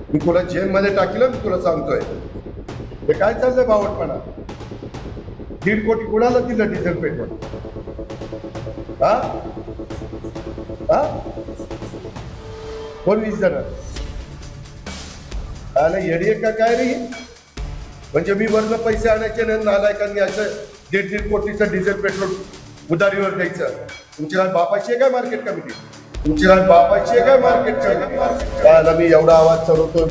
मी तुला जेलमध्ये टाकील, मी तुला सांगतोय. हे काय चाललंय बावटपणा? 1.5 कोटी कुणाला दिलं डिझेल पेट्रोल? हा हा कोण 20 जण आले येडी का काय रे? म्हणजे मी वरनं पैसे आणायचे नाही, नालायकांनी असं 1.5 कोटीचं डिझेल पेट्रोल उधारीवर द्यायचं. तुमची काय बापाची आहे काय मार्केट कमिटी? तुमची काय बापाची आहे काय मार्केट कमिटी? काय मी एवढा आवाज चढवतो,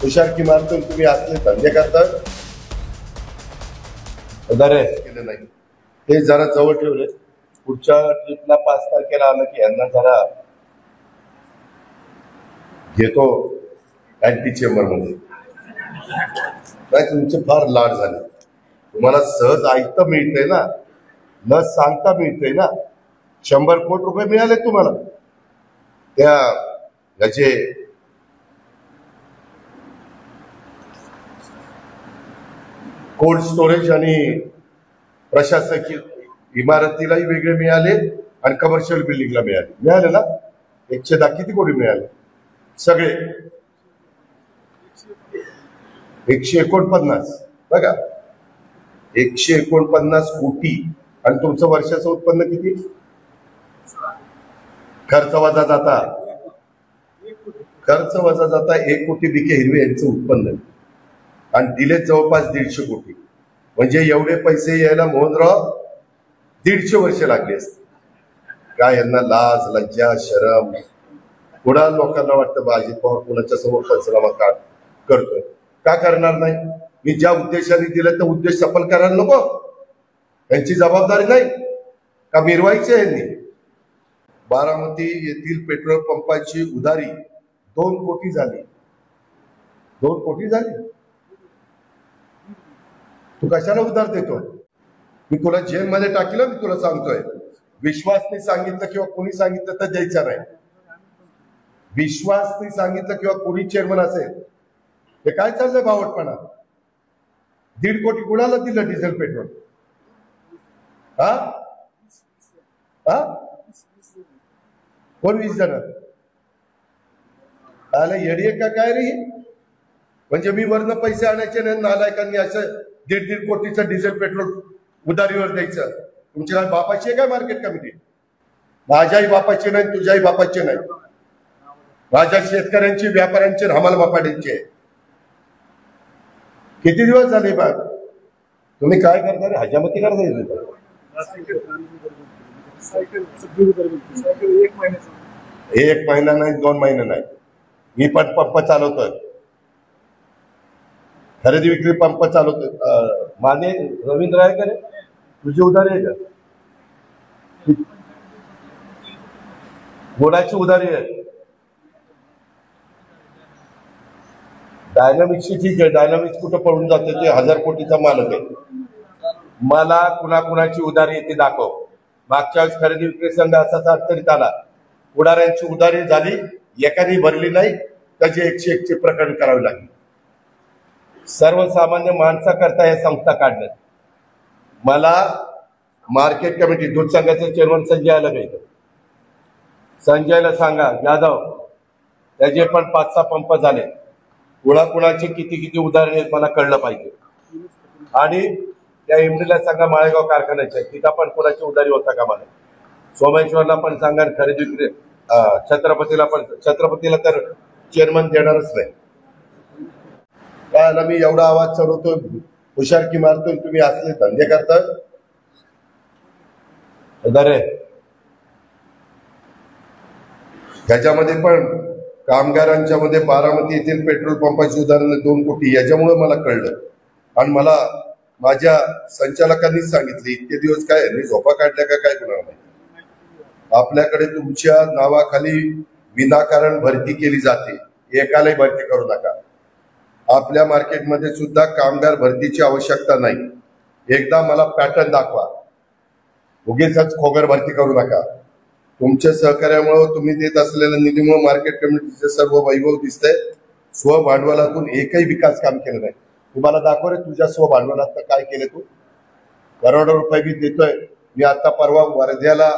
हुशारकी मारतो, तुम्ही असले धंदे करता केलं नाही. ते जरा जवळ ठेवले. पुढच्या ट्रिपला 5 तारखेला आलं की यांना जरा घेतो अँटी चेंबर मध्ये. नाही तुमचे फार लाड झाले. तुम्हाला सहज ऐकतं मिळतंय ना, न सांगता मिळतंय ना. 100 कोटी रुपये मिळाले तुम्हाला त्या याचे कोल्ड स्टोरेज आणि प्रशासकीय इमारतीलाही वेगळे मिळाले आणि कमर्शियल बिल्डिंगला मिळाले ना. 110 किती कोटी मिळाले? सगळे 149. बघा 149 कोटी. आणि तुमचं वर्षाचं उत्पन्न किती? खर्च वजा जाता 1 कोटी बीके हिरवे यांचं उत्पन्न आणि दिले जवळपास 150 कोटी. म्हणजे एवढे पैसे यायला मोहनराव 150 वर्ष लागली असते. काय यांना लाज लज्जा शरम? कुणा लोकांना वाटतं अजित पवार कुणाच्या समोर पंचनामा का करतोय? का करणार नाही? मी ज्या उद्देशाने दिलं त्या उद्देश सफल करायला नको? यांची जबाबदारी नाही का मिरवायची यांनी? बारामती येथील पेट्रोल पंपाची उधारी 2 कोटी झाली. 2 कोटी झाली. तू कशाला उधार देतो? मी तुला जेलमध्ये टाकील, मी तुला सांगतोय. विश्वासने सांगितलं किंवा कोणी सांगितलं तर द्यायचं नाही. विश्वासने सांगितलं किंवा कोणी चेअरमन असेल. हे काय चाललंय बावटपणा? 1.5 कोटी कुणाला दिलं डिझेल पेट्रोल? हा हा कोण 20 जण आले येडी का काय रे? म्हणजे मी वरनं पैसे आणायचे नाही, नालायकांनी असं 1.5 कोटीचं डिझेल पेट्रोल उधारीवर द्यायचं. तुमची काय बापाची आहे काय मार्केट कमिटी? माझ्याही बापाची नाही, तुझ्याही बापाची नाही. माझ्या शेतकऱ्यांची, व्यापाऱ्यांची, हमाल मापाड्यांची आहे. किती दिवस झाले बा तुम्ही काय करणार? हजामती करता येते. 1 महिना नाही, 2 महिने नाही. मी पण पंप चालवतोय, खरेदी विक्री पंप चालवतोय. माने रवींद्र आहे का रे? तुझी उधारी आहे का? गोडाची उधारी आहे. डायनामिक्सची ठीक आहे. डायनामिक्स कुठं पळून जाते? ते 1000 कोटीचा मालक आहे. मला कुणाकुणाची उधारी येते दाखव. मागच्या वेळेस खरेदी विक्री संघ असाच अडचणीत आला. पुढाऱ्यांची उधारी झाली, एकाने भरली नाही, त्याचे 101 प्रकरण करावे लागले. सर्वसामान्य माणसाकरता हे संस्था काढण्यात. मला मार्केट कमिटी दूध संघाचे चेअरमन संजय आलं पाहिजे. संजयला सांगा यादव त्याचे पण 5-6 पंप झाले. कुणाकुणाचे किती किती उदाहरणे आहेत मला कळलं पाहिजे. आणि त्या एमडीला सांगा माळेगाव कारखान्याचे तिथं पण कोणाची उधारी होता का मला. सोमेश्वरला पण सांगा, खरेदी विक्री छत्रपतीला तर चेअरमन देणारच नाही. काय मी एवढा आवाज चढवतो, हुशारकी मारतोय, तुम्ही असले धंदे करता. ह्याच्यामध्ये पण कामगारांच्या मध्ये बारामती येथील पेट्रोल पंपाची उदाहरण 2 कोटी. याच्यामुळे मला कळलं आणि मला माझ्या संचालकांनीच सांगितले. इतके दिवस काय मी झोपा काढल्या का काय कुणाला माहिती. आपल्याकडे तुमच्या नावाखाली विनाकारण भरती केली जाते. एकालाही भरती करू नका. आपल्या मार्केटमध्ये सुद्धा कामगार भरतीची आवश्यकता नाही. एकदा मला पॅटर्न दाखवा. उगीच खोगर भरती करू नका. तुमच्या सहकार्यामुळे तुम्ही देत असलेल्या निधीमुळे मार्केट कमिटीचे सर्व वैभव दिसतंय. स्वभांडवलातून एकही विकास काम केलं नाही. तुम्हाला दाखव रे तुझ्या स्वभांडवलात काय केले तू. करोडो रुपये मी देतोय. मी आता परवा वर्ध्याला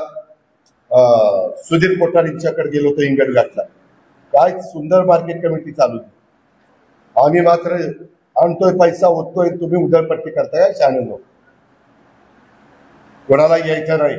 सुधीर कोठारींच्याकडे गेलो होतो. इंगड घातला. काय सुंदर मार्केट कमिटी चालू. आम्ही मात्र आणतोय पैसा ओततोय, तुम्ही उधळपट्टी करताय. शहाण्यांनो, कोणाला यायचं नाही.